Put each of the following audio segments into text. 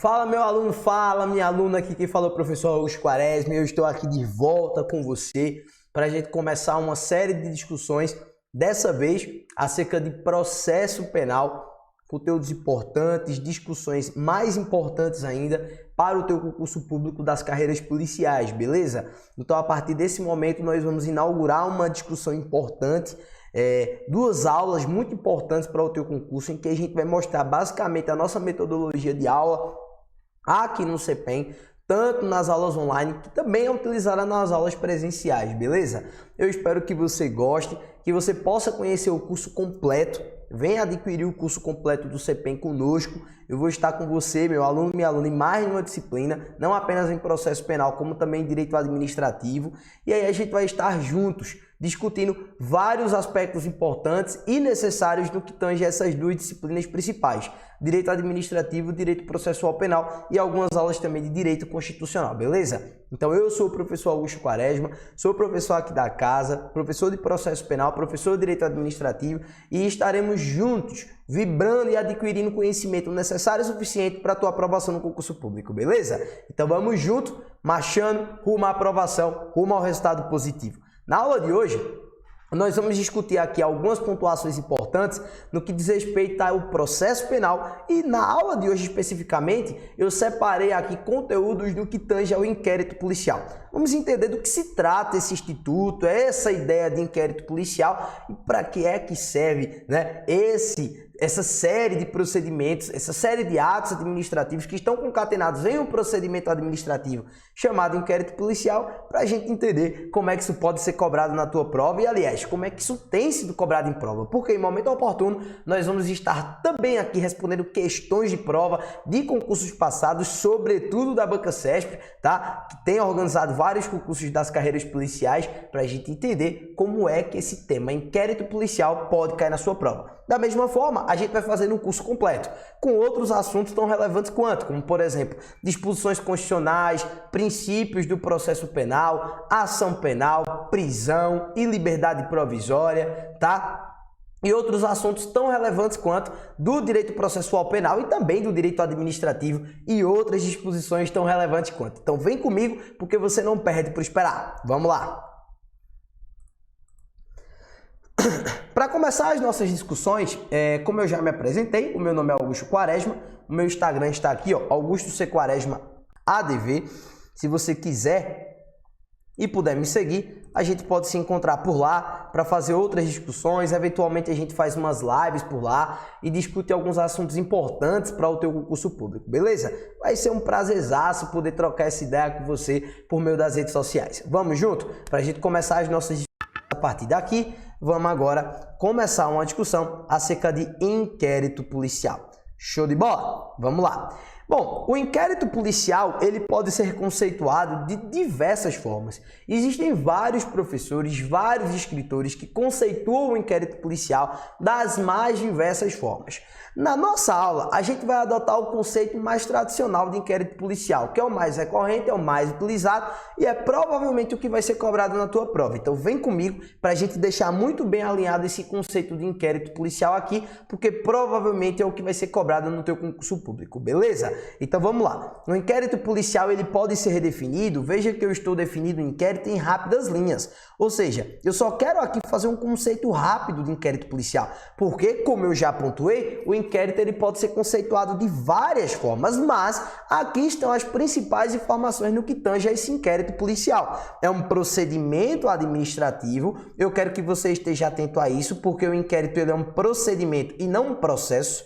Fala meu aluno, fala minha aluna, aqui quem falou é o professor Augusto Quaresma. Eu estou aqui de volta com você para a gente começar uma série de discussões, dessa vez acerca de processo penal, conteúdos importantes, discussões mais importantes ainda para o teu concurso público das carreiras policiais, beleza? Então a partir desse momento nós vamos inaugurar uma discussão importante, duas aulas muito importantes para o teu concurso, em que a gente vai mostrar basicamente a nossa metodologia de aula aqui no CPEM, tanto nas aulas online, que também é utilizada nas aulas presenciais, beleza? Eu espero que você goste, que você possa conhecer o curso completo. Venha adquirir o curso completo do CPEM conosco. Eu vou estar com você, meu aluno e minha aluna, em mais de uma disciplina, não apenas em processo penal, como também em direito administrativo. E aí a gente vai estar juntos, discutindo vários aspectos importantes e necessários no que tange essas duas disciplinas principais: direito administrativo, direito processual penal e algumas aulas também de direito constitucional, beleza? Então eu sou o professor Augusto Quaresma, sou professor aqui da casa, professor de processo penal, professor de direito administrativo, e estaremos juntos vibrando e adquirindo conhecimento necessário e suficiente para a tua aprovação no concurso público, beleza? Então vamos junto, marchando rumo à aprovação, rumo ao resultado positivo. Na aula de hoje, nós vamos discutir aqui algumas pontuações importantes no que diz respeito ao processo penal, e na aula de hoje especificamente eu separei aqui conteúdos do que tange ao inquérito policial. Vamos entender do que se trata esse instituto, essa ideia de inquérito policial e para que é que serve, né, essa série de procedimentos, essa série de atos administrativos que estão concatenados em um procedimento administrativo chamado inquérito policial, para a gente entender como é que isso pode ser cobrado na tua prova e, aliás, como é que isso tem sido cobrado em prova, porque em momento oportuno nós vamos estar também aqui respondendo questões de prova de concursos passados, sobretudo da Banca CESP, tá? Que tem organizado vários concursos das carreiras policiais, para a gente entender como é que esse tema inquérito policial pode cair na sua prova. Da mesma forma, a gente vai fazer um curso completo, com outros assuntos tão relevantes quanto, como por exemplo, disposições constitucionais, princípios do processo penal, ação penal, prisão e liberdade provisória, tá? E outros assuntos tão relevantes quanto do direito processual penal e também do direito administrativo e outras disposições tão relevantes quanto. Então vem comigo, porque você não perde por esperar. Vamos lá! Para começar as nossas discussões, como eu já me apresentei, o meu nome é Augusto Quaresma, o meu Instagram está aqui, ó, Augusto C. Quaresma ADV. Se você quiser e puder me seguir, a gente pode se encontrar por lá para fazer outras discussões. Eventualmente a gente faz umas lives por lá e discute alguns assuntos importantes para o teu concurso público, beleza? Vai ser um prazerzaço poder trocar essa ideia com você por meio das redes sociais. Vamos junto? Para a gente começar as nossas discussões a partir daqui. Vamos agora começar uma discussão acerca de inquérito policial. Show de bola? Vamos lá. Bom, o inquérito policial ele pode ser conceituado de diversas formas. Existem vários professores, vários escritores que conceituam o inquérito policial das mais diversas formas. Na nossa aula, a gente vai adotar o conceito mais tradicional de inquérito policial, que é o mais recorrente, é o mais utilizado e é provavelmente o que vai ser cobrado na tua prova. Então vem comigo para a gente deixar muito bem alinhado esse conceito de inquérito policial aqui, porque provavelmente é o que vai ser cobrado no teu concurso público, beleza? Então vamos lá. O inquérito policial ele pode ser redefinido. Veja que eu estou definindo o inquérito em rápidas linhas. Ou seja, eu só quero aqui fazer um conceito rápido de inquérito policial, porque, como eu já pontuei, o inquérito ele pode ser conceituado de várias formas, mas aqui estão as principais informações no que tange a esse inquérito policial. É um procedimento administrativo. Eu quero que você esteja atento a isso, porque o inquérito ele é um procedimento e não um processo.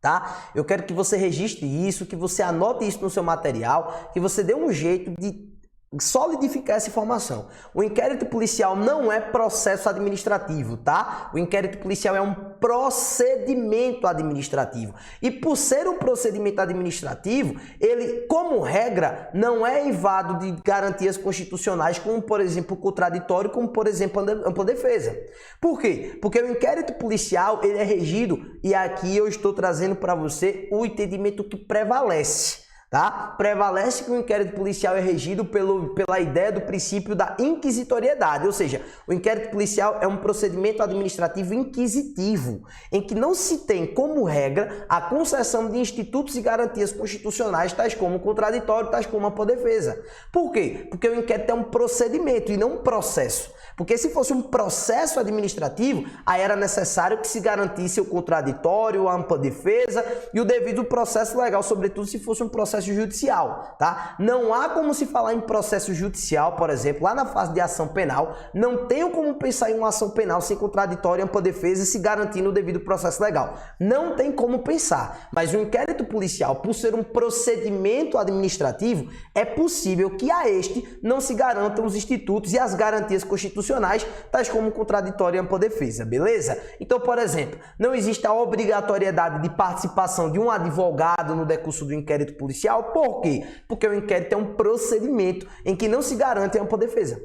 Tá? Eu quero que você registre isso, que você anote isso no seu material, que você dê um jeito de solidificar essa informação. O inquérito policial não é processo administrativo, tá? O inquérito policial é um procedimento administrativo. E por ser um procedimento administrativo, ele, como regra, não é invado de garantias constitucionais, como, por exemplo, o contraditório, como, por exemplo, a ampla defesa. Por quê? Porque o inquérito policial, ele é regido, e aqui eu estou trazendo para você o entendimento que prevalece. Tá? Prevalece que o inquérito policial é regido pela ideia do princípio da inquisitoriedade, ou seja, o inquérito policial é um procedimento administrativo inquisitivo, em que não se tem como regra a concessão de institutos e garantias constitucionais, tais como o contraditório, tais como a ampla-defesa. Por quê? Porque o inquérito é um procedimento e não um processo. Porque se fosse um processo administrativo, aí era necessário que se garantisse o contraditório, a ampla-defesa e o devido processo legal, sobretudo se fosse um processo judicial, tá? Não há como se falar em processo judicial, por exemplo, lá na fase de ação penal, não tenho como pensar em uma ação penal sem contraditório, ampla-defesa e se garantindo o devido processo legal. Não tem como pensar, mas o inquérito policial, por ser um procedimento administrativo, é possível que a este não se garantam os institutos e as garantias constitucionais, tais como contraditório e ampla-defesa, beleza? Então, por exemplo, não existe a obrigatoriedade de participação de um advogado no decurso do inquérito policial. Por quê? Porque o inquérito é um procedimento em que não se garante a ampla-defesa,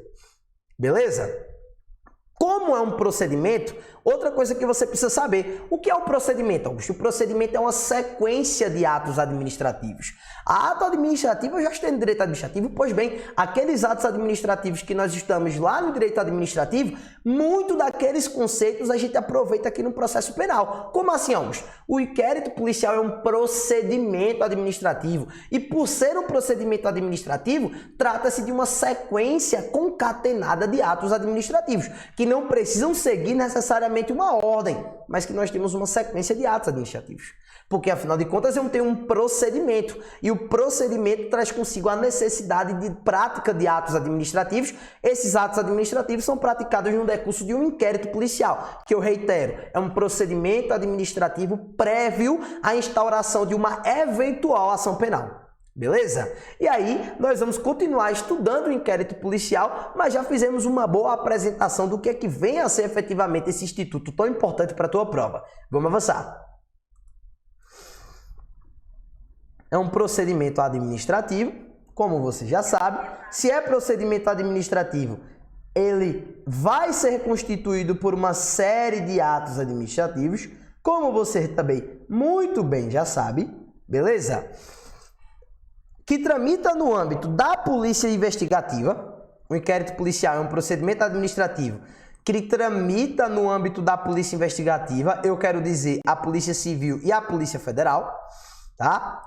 beleza? Como é um procedimento, outra coisa que você precisa saber, o que é o procedimento, Augusto? O procedimento é uma sequência de atos administrativos. A ato administrativo já está no direito administrativo, pois bem, aqueles atos administrativos que nós estamos lá no direito administrativo, muito daqueles conceitos a gente aproveita aqui no processo penal. Como assim, Augusto? O inquérito policial é um procedimento administrativo e por ser um procedimento administrativo, trata-se de uma sequência concatenada de atos administrativos, que não precisam seguir necessariamente uma ordem, mas que nós temos uma sequência de atos administrativos. Porque, afinal de contas, eu tenho um procedimento e o procedimento traz consigo a necessidade de prática de atos administrativos. Esses atos administrativos são praticados no decurso de um inquérito policial, que eu reitero, é um procedimento administrativo prévio à instauração de uma eventual ação penal. Beleza? E aí, nós vamos continuar estudando o inquérito policial, mas já fizemos uma boa apresentação do que é que vem a ser efetivamente esse instituto tão importante para a tua prova. Vamos avançar. É um procedimento administrativo, como você já sabe. Se é procedimento administrativo, ele vai ser constituído por uma série de atos administrativos, como você também muito bem já sabe, beleza? Que tramita no âmbito da polícia investigativa. O inquérito policial é um procedimento administrativo que tramita no âmbito da polícia investigativa, eu quero dizer a Polícia Civil e a Polícia Federal, tá?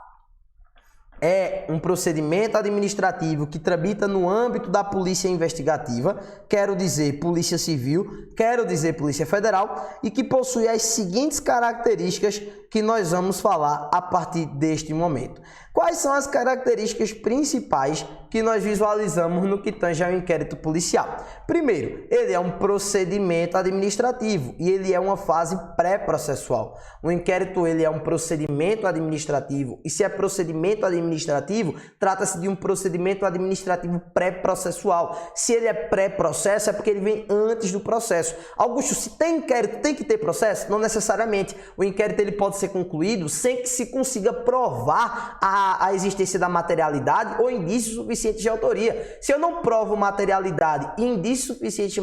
É um procedimento administrativo que tramita no âmbito da polícia investigativa, quero dizer Polícia Civil, quero dizer Polícia Federal, e que possui as seguintes características que nós vamos falar a partir deste momento. Quais são as características principais que nós visualizamos no que tange ao inquérito policial? Primeiro, ele é um procedimento administrativo e ele é uma fase pré-processual. O inquérito ele é um procedimento administrativo e se é procedimento administrativo, trata-se de um procedimento administrativo pré-processual. Se ele é pré-processo, é porque ele vem antes do processo. Augusto, se tem inquérito, tem que ter processo? Não necessariamente. O inquérito ele pode ser concluído sem que se consiga provar a existência da materialidade ou indícios suficientes de autoria. Se eu não provo materialidade e indício suficiente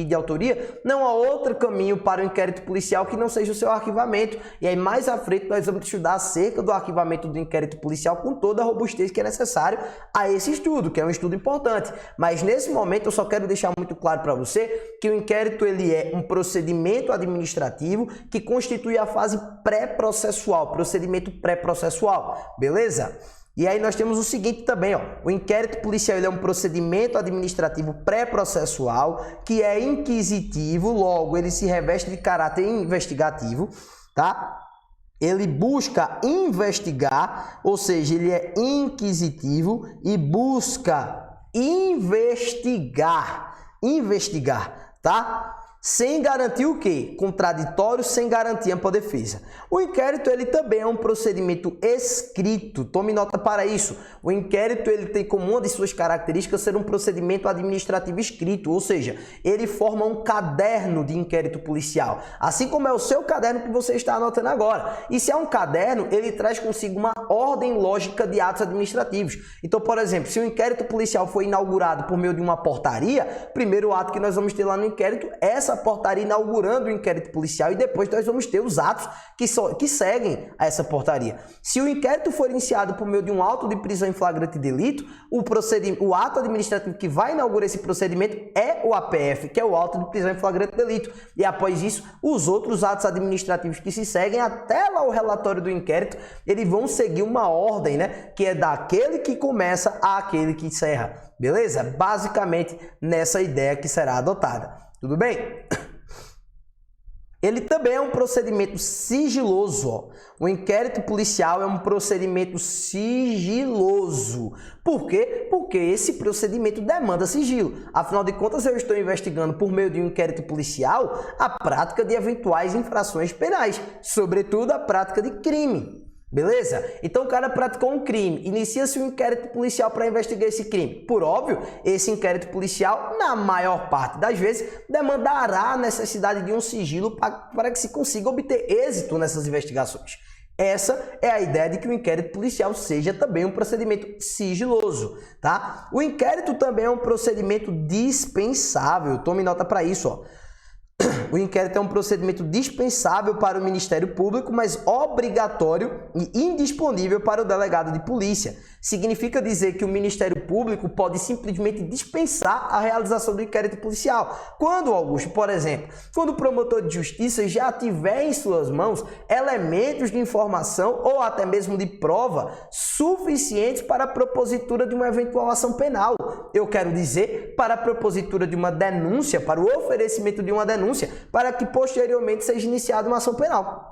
de autoria, não há outro caminho para o inquérito policial que não seja o seu arquivamento. E aí mais à frente nós vamos estudar acerca do arquivamento do inquérito policial com toda a robustez que é necessário a esse estudo, que é um estudo importante. Mas nesse momento eu só quero deixar muito claro para você que o inquérito ele é um procedimento administrativo que constitui a fase pré-processual, procedimento pré-processual, beleza? E aí nós temos o seguinte também, ó, o inquérito policial ele é um procedimento administrativo pré-processual que é inquisitivo, logo ele se reveste de caráter investigativo, tá? Ele busca investigar, ou seja, ele é inquisitivo e busca investigar, tá? Sem garantir o quê? Contraditório, sem garantir ampla defesa. O inquérito ele também é um procedimento escrito. Tome nota para isso. O inquérito ele tem como uma de suas características ser um procedimento administrativo escrito, ou seja, ele forma um caderno de inquérito policial, assim como é o seu caderno que você está anotando agora. E se é um caderno, ele traz consigo uma ordem lógica de atos administrativos. Então, por exemplo, se o inquérito policial foi inaugurado por meio de uma portaria, primeiro ato que nós vamos ter lá no inquérito é essa essa portaria inaugurando o inquérito policial e depois nós vamos ter os atos que seguem a essa portaria. Se o inquérito for iniciado por meio de um auto de prisão em flagrante delito, o ato administrativo que vai inaugurar esse procedimento é o APF, que é o auto de prisão em flagrante delito. E após isso, os outros atos administrativos que se seguem, até lá o relatório do inquérito, eles vão seguir uma ordem, né? Que é daquele que começa àquele que encerra. Beleza? Basicamente nessa ideia que será adotada. Tudo bem? Ele também é um procedimento sigiloso. Ó. O inquérito policial é um procedimento sigiloso. Por quê? Porque esse procedimento demanda sigilo. Afinal de contas, eu estou investigando por meio de um inquérito policial a prática de eventuais infrações penais, sobretudo a prática de crime. Beleza? Então o cara praticou um crime, inicia-se um inquérito policial para investigar esse crime. Por óbvio, esse inquérito policial, na maior parte das vezes, demandará a necessidade de um sigilo para que se consiga obter êxito nessas investigações. Essa é a ideia de que o inquérito policial seja também um procedimento sigiloso, tá? O inquérito também é um procedimento dispensável, tome nota para isso, ó. O inquérito é um procedimento dispensável para o Ministério Público, mas obrigatório e indisponível para o delegado de polícia. Significa dizer que o Ministério Público pode simplesmente dispensar a realização do inquérito policial. Quando, Augusto, por exemplo, quando o promotor de justiça já tiver em suas mãos elementos de informação ou até mesmo de prova suficientes para a propositura de uma eventual ação penal. Eu quero dizer, para a propositura de uma denúncia, para o oferecimento de uma denúncia, para que posteriormente seja iniciada uma ação penal.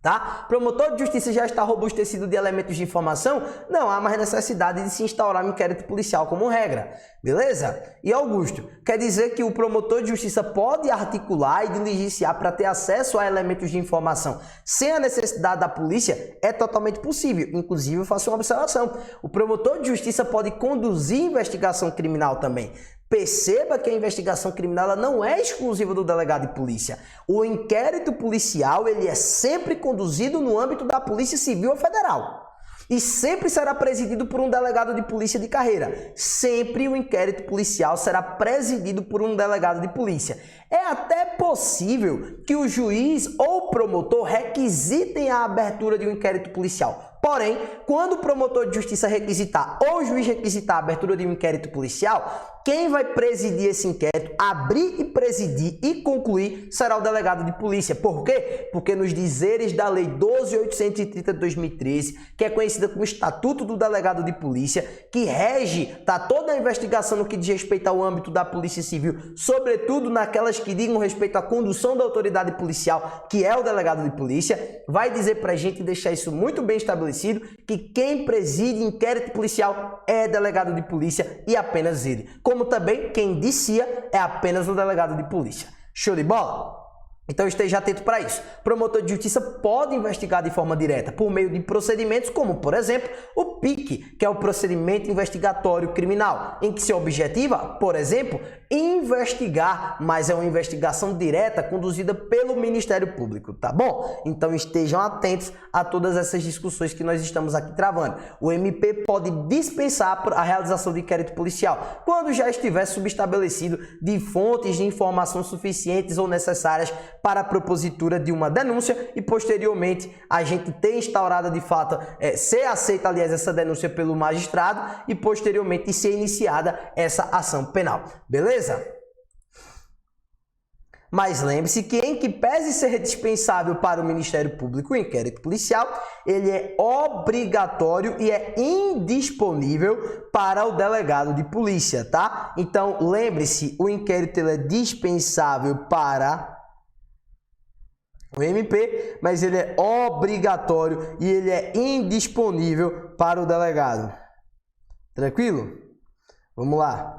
Tá? Promotor de justiça já está robustecido de elementos de informação, não há mais necessidade de se instaurar um inquérito policial como regra, beleza? E Augusto, quer dizer que o promotor de justiça pode articular e diligenciar para ter acesso a elementos de informação sem a necessidade da polícia? É totalmente possível, inclusive eu faço uma observação, o promotor de justiça pode conduzir investigação criminal também. Perceba que a investigação criminal ela não é exclusiva do delegado de polícia. O inquérito policial ele é sempre conduzido no âmbito da Polícia Civil ou Federal. E sempre será presidido por um delegado de polícia de carreira. Sempre o inquérito policial será presidido por um delegado de polícia. É até possível que o juiz ou o promotor requisitem a abertura de um inquérito policial. Porém, quando o promotor de justiça requisitar ou o juiz requisitar a abertura de um inquérito policial, quem vai presidir esse inquérito, abrir e presidir e concluir será o delegado de polícia. Por quê? Porque nos dizeres da Lei 12.830 de 2013, que é conhecida como Estatuto do Delegado de Polícia, que rege toda a investigação no que diz respeito ao âmbito da Polícia Civil, sobretudo naquelas que digam respeito à condução da autoridade policial, que é o delegado de polícia, vai dizer pra gente deixar isso muito bem estabelecido, que quem preside inquérito policial é delegado de polícia e apenas ele. Como também quem indicia é apenas o delegado de polícia. Show de bola? Então esteja atento para isso. Promotor de justiça pode investigar de forma direta por meio de procedimentos como, por exemplo, o PIC, que é o procedimento investigatório criminal, em que se objetiva, por exemplo, investigar, mas é uma investigação direta conduzida pelo Ministério Público, tá bom? Então estejam atentos a todas essas discussões que nós estamos aqui travando. O MP pode dispensar a realização de inquérito policial quando já estiver subestabelecido de fontes de informação suficientes ou necessárias para a propositura de uma denúncia e posteriormente a gente ter instaurada de fato, ser aceita aliás essa denúncia pelo magistrado e posteriormente ser iniciada essa ação penal, beleza? Mas lembre-se que em que pese ser dispensável para o Ministério Público o inquérito policial, ele é obrigatório e é indisponível para o delegado de polícia, tá? Então lembre-se, o inquérito ele é dispensável para o MP, mas ele é obrigatório e ele é indisponível para o delegado. Tranquilo? Vamos lá.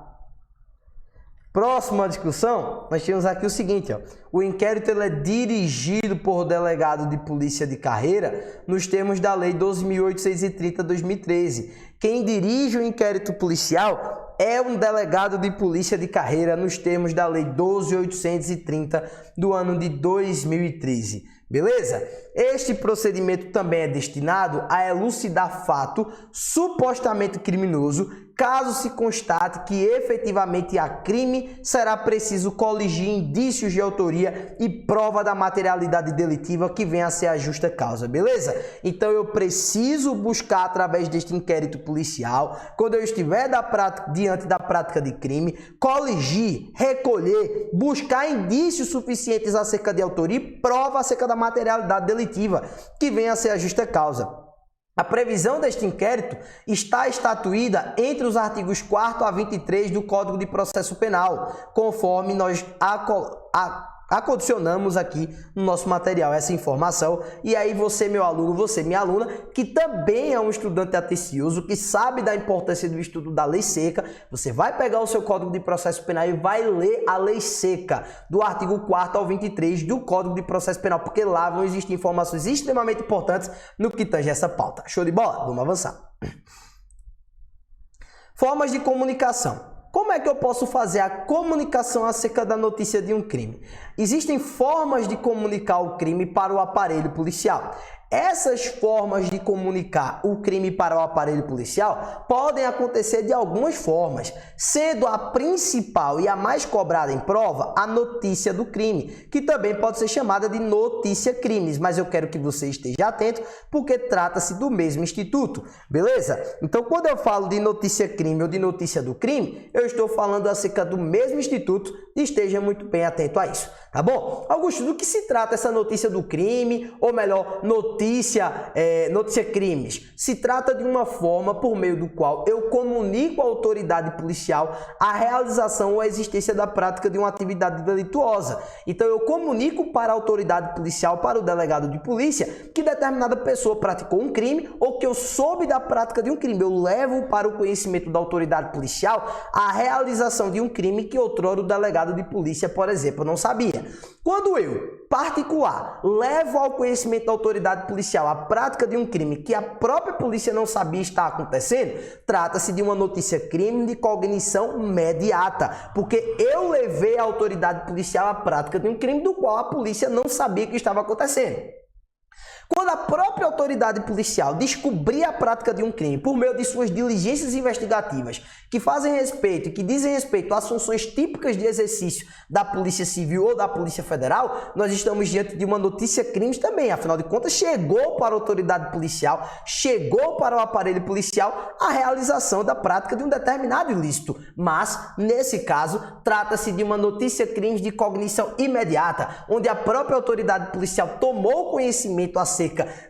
Próxima discussão, nós temos aqui o seguinte, ó. O inquérito ele é dirigido por delegado de polícia de carreira nos termos da Lei 12.830 de 2013. Quem dirige o inquérito policial é um delegado de polícia de carreira nos termos da Lei 12.830 do ano de 2013. Beleza? Este procedimento também é destinado a elucidar fato supostamente criminoso Caso se constate que efetivamente há crime, será preciso coligir indícios de autoria e prova da materialidade delitiva que venha a ser a justa causa, beleza? Então eu preciso buscar através deste inquérito policial, quando eu estiver diante da prática de crime, coligir, recolher, buscar indícios suficientes acerca de autoria e prova acerca da materialidade delitiva que venha a ser a justa causa. A previsão deste inquérito está estatuída entre os artigos 4º a 23 do Código de Processo Penal, conforme nós acondicionamos aqui no nosso material essa informação. E aí você, meu aluno, você, minha aluna, que também é um estudante atencioso, que sabe da importância do estudo da lei seca, você vai pegar o seu Código de Processo Penal e vai ler a lei seca, do artigo 4º ao 23 do Código de Processo Penal, porque lá vão existir informações extremamente importantes no que tange essa pauta. Show de bola? Vamos avançar. Formas de comunicação. Como é que eu posso fazer a comunicação acerca da notícia de um crime? Existem formas de comunicar o crime para o aparelho policial. Essas formas de comunicar o crime para o aparelho policial podem acontecer de algumas formas, sendo a principal e a mais cobrada em prova a notícia do crime, que também pode ser chamada de notícia crimes, mas eu quero que você esteja atento porque trata-se do mesmo instituto, beleza? Então, quando eu falo de notícia crime ou de notícia do crime, eu estou falando acerca do mesmo instituto e esteja muito bem atento a isso, tá bom? Augusto, do que se trata essa notícia do crime, ou melhor, notícia crimes? Se trata de uma forma por meio do qual eu comunico à autoridade policial a realização ou a existência da prática de uma atividade delituosa. Então eu comunico para a autoridade policial, para o delegado de polícia, que determinada pessoa praticou um crime ou que eu soube da prática de um crime. Eu levo para o conhecimento da autoridade policial a realização de um crime que outrora o delegado de polícia, por exemplo, não sabia. Quando eu, particular, levo ao conhecimento da autoridade policial a prática de um crime que a própria polícia não sabia estar acontecendo, trata-se de uma notícia crime de cognição imediata, porque eu levei à autoridade policial a prática de um crime do qual a polícia não sabia que estava acontecendo. Quando a própria autoridade policial descobrir a prática de um crime por meio de suas diligências investigativas que fazem respeito e que dizem respeito às funções típicas de exercício da Polícia Civil ou da Polícia Federal, nós estamos diante de uma notícia crimes também. Afinal de contas, chegou para a autoridade policial, chegou para o aparelho policial a realização da prática de um determinado ilícito. Mas, nesse caso, trata-se de uma notícia crimes de cognição imediata, onde a própria autoridade policial tomou conhecimento acerca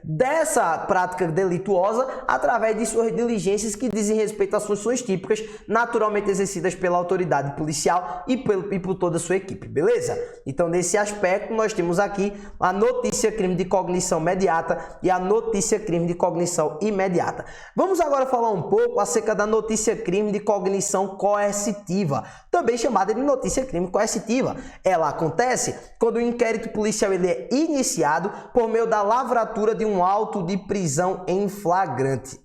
dessa prática delituosa através de suas diligências que dizem respeito às funções típicas naturalmente exercidas pela autoridade policial e por toda a sua equipe, beleza? Então, nesse aspecto, nós temos aqui a notícia crime de cognição imediata e a notícia crime de cognição imediata. Vamos agora falar um pouco acerca da notícia crime de cognição coercitiva, também chamada de notícia crime coercitiva. Ela acontece quando o inquérito policial ele é iniciado por meio da lavratura de um auto de prisão em flagrante.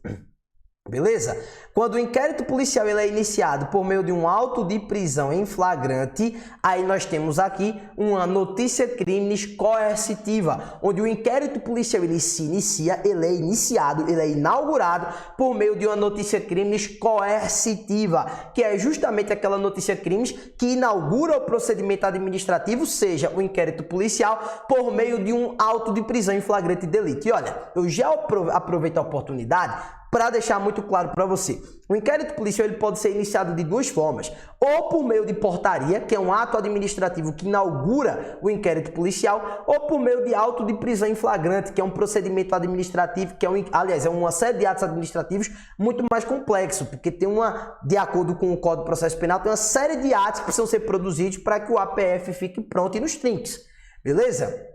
Beleza? Quando o inquérito policial ele é iniciado por meio de um auto de prisão em flagrante, aí nós temos aqui uma notícia crimes coercitiva, onde o inquérito policial ele se inicia, ele é iniciado, ele é inaugurado por meio de uma notícia crimes coercitiva, que é justamente aquela notícia crimes que inaugura o procedimento administrativo, seja o inquérito policial, por meio de um auto de prisão em flagrante delito. E olha, eu já aproveito a oportunidade para deixar muito claro para você. O inquérito policial ele pode ser iniciado de duas formas. Ou por meio de portaria, que é um ato administrativo que inaugura o inquérito policial, ou por meio de auto de prisão em flagrante, que é um procedimento administrativo, que é uma série de atos administrativos muito mais complexo, porque tem de acordo com o Código de Processo Penal, tem uma série de atos que precisam ser produzidos para que o APF fique pronto e nos trinques. Beleza?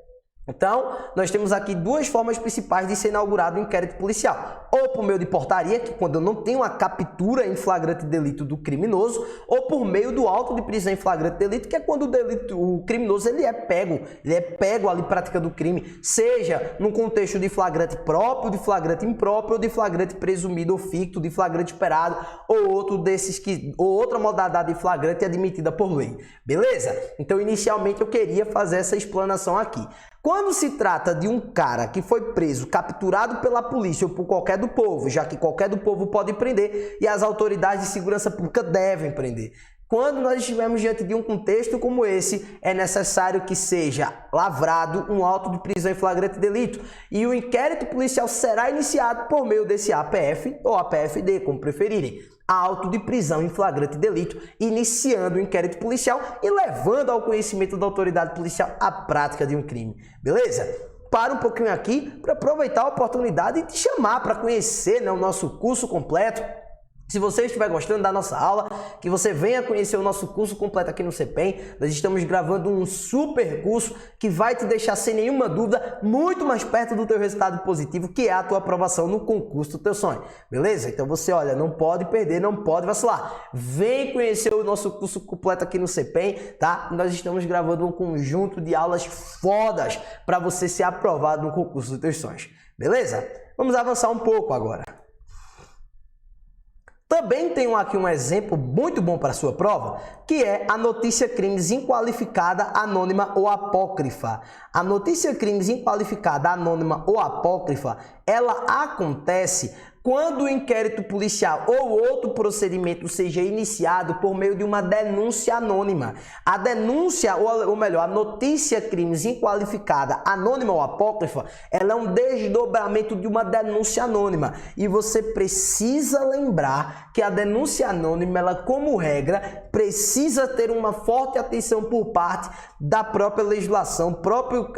Então, nós temos aqui duas formas principais de ser inaugurado o inquérito policial. Ou por meio de portaria, que é quando eu não tenho a captura em flagrante delito do criminoso, ou por meio do auto de prisão em flagrante delito, que é quando o criminoso ele é pego ali praticando o crime, seja no contexto de flagrante próprio, de flagrante impróprio, ou de flagrante presumido ou ficto, de flagrante esperado, ou outra modalidade de flagrante admitida por lei. Beleza? Então, inicialmente eu queria fazer essa explanação aqui. Quando se trata de um cara que foi preso, capturado pela polícia ou por qualquer do povo, já que qualquer do povo pode prender e as autoridades de segurança pública devem prender. Quando nós estivermos diante de um contexto como esse, é necessário que seja lavrado um auto de prisão em flagrante delito e o inquérito policial será iniciado por meio desse APF ou APFD, como preferirem. Auto de prisão em flagrante delito, iniciando o inquérito policial e levando ao conhecimento da autoridade policial a prática de um crime. Beleza? Para um pouquinho aqui para aproveitar a oportunidade e te chamar para conhecer, né, o nosso curso completo. Se você estiver gostando da nossa aula, que você venha conhecer o nosso curso completo aqui no CPEM. Nós estamos gravando um super curso que vai te deixar sem nenhuma dúvida muito mais perto do teu resultado positivo, que é a tua aprovação no concurso do teu sonho. Beleza? Então você, olha, não pode perder, não pode vacilar. Vem conhecer o nosso curso completo aqui no CPEM, tá? Nós estamos gravando um conjunto de aulas fodas para você ser aprovado no concurso dos teus sonhos. Beleza? Vamos avançar um pouco agora. Também tenho aqui um exemplo muito bom para a sua prova, que é a notícia crimes inqualificada, anônima ou apócrifa. A notícia crimes inqualificada, anônima ou apócrifa, ela acontece quando o inquérito policial ou outro procedimento seja iniciado por meio de uma denúncia anônima. A denúncia, ou melhor, a notícia crimes inqualificada, anônima ou apócrifa, ela é um desdobramento de uma denúncia anônima. E você precisa lembrar que a denúncia anônima, ela, como regra, precisa ter uma forte atenção por parte da própria legislação.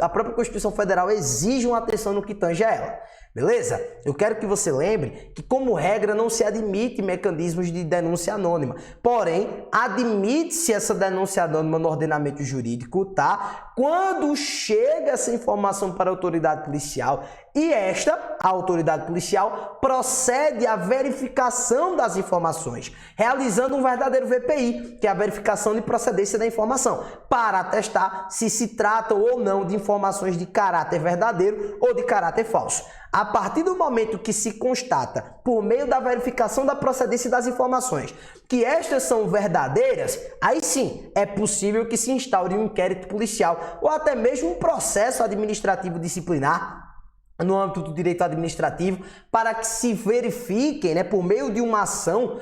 A própria Constituição Federal exige uma atenção no que tange a ela. Beleza? Eu quero que você lembre que, como regra, não se admite mecanismos de denúncia anônima. Porém, admite-se essa denúncia anônima no ordenamento jurídico, tá? Quando chega essa informação para a autoridade policial e a autoridade policial, procede à verificação das informações, realizando um verdadeiro VPI, que é a verificação de procedência da informação, para atestar se trata ou não de informações de caráter verdadeiro ou de caráter falso. A partir do momento que se constata, por meio da verificação da procedência das informações, que estas são verdadeiras, aí sim é possível que se instaure um inquérito policial ou até mesmo um processo administrativo disciplinar no âmbito do direito administrativo, para que se verifiquem, né, por meio de uma ação,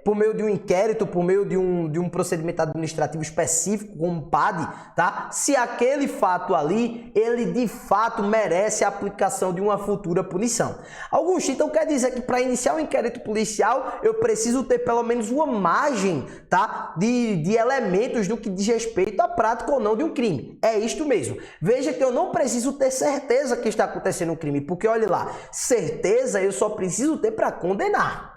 por meio de um inquérito, por meio de um procedimento administrativo específico, como PAD, tá? Se aquele fato ali, ele de fato merece a aplicação de uma futura punição. Augusto, então quer dizer que para iniciar um inquérito policial, eu preciso ter pelo menos uma margem, tá, de elementos do que diz respeito à prática ou não de um crime. É isto mesmo. Veja que eu não preciso ter certeza que está acontecendo um crime, porque olha lá, certeza eu só preciso ter para condenar.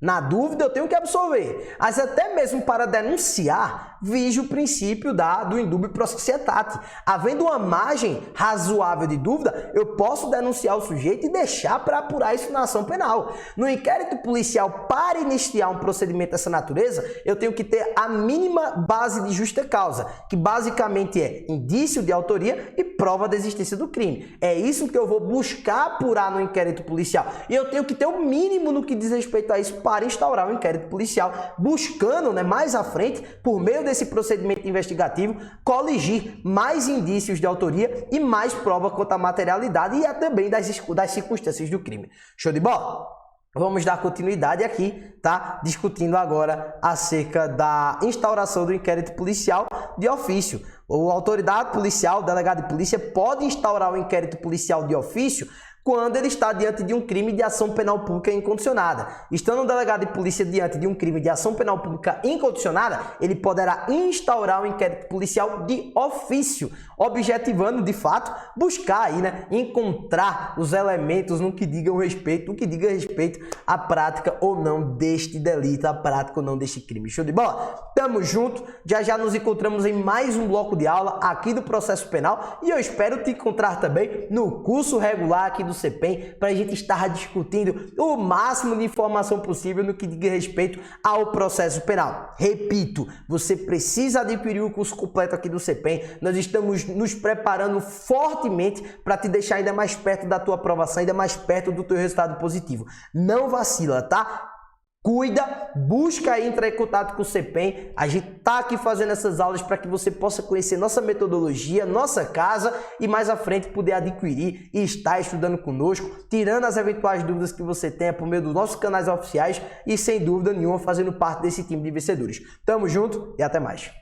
Na dúvida, eu tenho que absolver. Mas até mesmo para denunciar, vige o princípio do indubio pro societate. Havendo uma margem razoável de dúvida, eu posso denunciar o sujeito e deixar para apurar isso na ação penal. No inquérito policial, para iniciar um procedimento dessa natureza, eu tenho que ter a mínima base de justa causa, que basicamente é indício de autoria e prova da existência do crime. É isso que eu vou buscar apurar no inquérito policial. E eu tenho que ter o mínimo no que diz respeito a isso para instaurar um inquérito policial, buscando, né, mais à frente, por meio desse procedimento investigativo, coligir mais indícios de autoria e mais prova quanto à materialidade e também das circunstâncias do crime. Show de bola? Vamos dar continuidade aqui, tá? Discutindo agora acerca da instauração do inquérito policial de ofício. A autoridade policial, o delegado de polícia, pode instaurar o inquérito policial de ofício quando ele está diante de um crime de ação penal pública incondicionada. Estando o delegado de polícia diante de um crime de ação penal pública incondicionada, ele poderá instaurar um inquérito policial de ofício, objetivando, de fato, buscar aí, né, encontrar os elementos no que diga respeito à prática ou não deste delito, à prática ou não deste crime. Show de bola? Tamo junto, já nos encontramos em mais um bloco de aula aqui do Processo Penal e eu espero te encontrar também no curso regular aqui do CPEM para a gente estar discutindo o máximo de informação possível no que diga respeito ao processo penal. Repito, você precisa adquirir o curso completo aqui do CPEM. Nós estamos nos preparando fortemente para te deixar ainda mais perto da tua aprovação, ainda mais perto do teu resultado positivo. Não vacila, tá? Cuida, busca aí entrar em contato com o CPEM. A gente tá aqui fazendo essas aulas para que você possa conhecer nossa metodologia, nossa casa e mais à frente poder adquirir e estar estudando conosco, tirando as eventuais dúvidas que você tenha por meio dos nossos canais oficiais e sem dúvida nenhuma fazendo parte desse time de vencedores. Tamo junto e até mais.